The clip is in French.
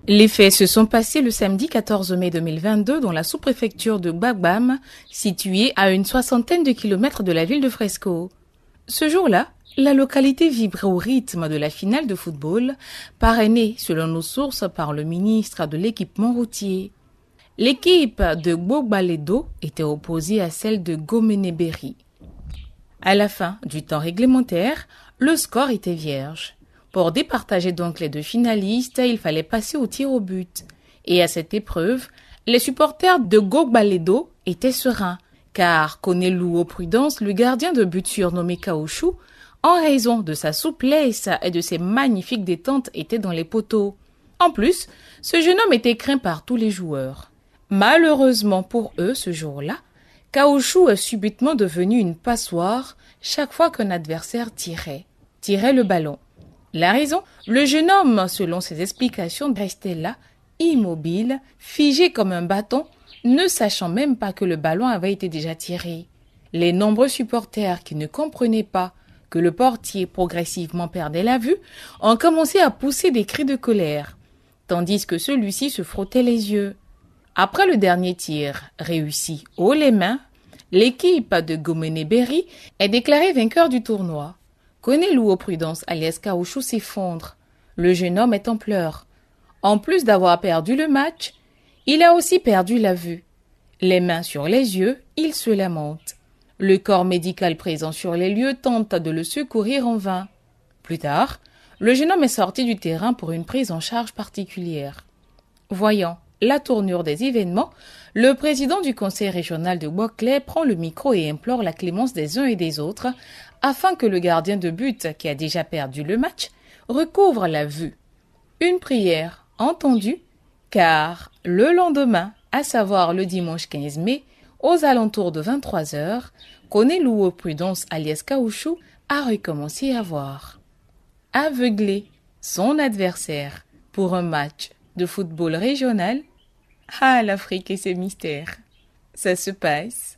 Les faits se sont passés le samedi 14 mai 2022 dans la sous-préfecture de Gbagbam, située à une soixantaine de kilomètres de la ville de Fresco. Ce jour-là, la localité vibrait au rythme de la finale de football, parrainée, selon nos sources, par le ministre de l'équipement routier. L'équipe de Gbogbaledo était opposée à celle de Gomeneberi. À la fin du temps réglementaire, le score était vierge. Pour départager donc les deux finalistes, il fallait passer au tir au but. Et à cette épreuve, les supporters de Gbogbaledo étaient sereins, car Konelu Prudence, le gardien de but surnommé Caochou, en raison de sa souplesse et de ses magnifiques détentes, était dans les poteaux. En plus, ce jeune homme était craint par tous les joueurs. Malheureusement pour eux, ce jour-là, Caochou est subitement devenu une passoire chaque fois qu'un adversaire tirait le ballon. La raison, le jeune homme, selon ses explications, restait là, immobile, figé comme un bâton, ne sachant même pas que le ballon avait été déjà tiré. Les nombreux supporters qui ne comprenaient pas que le portier progressivement perdait la vue ont commencé à pousser des cris de colère, tandis que celui-ci se frottait les yeux. Après le dernier tir réussi haut les mains, l'équipe de Gomeneberi est déclarée vainqueur du tournoi. Konelu Prudence alias Caochou s'effondre. Le jeune homme est en pleurs. En plus d'avoir perdu le match, il a aussi perdu la vue. Les mains sur les yeux, il se lamente. Le corps médical présent sur les lieux tente de le secourir en vain. Plus tard, le jeune homme est sorti du terrain pour une prise en charge particulière. Voyant la tournure des événements, le président du conseil régional de Bouaklé prend le micro et implore la clémence des uns et des autres afin que le gardien de but, qui a déjà perdu le match, recouvre la vue. Une prière entendue, car le lendemain, à savoir le dimanche 15 mai, aux alentours de 23 heures, Konelu Prudence alias Caochou a recommencé à voir. Aveugler son adversaire pour un match de football régional, l'Afrique et ses mystères. Ça se passe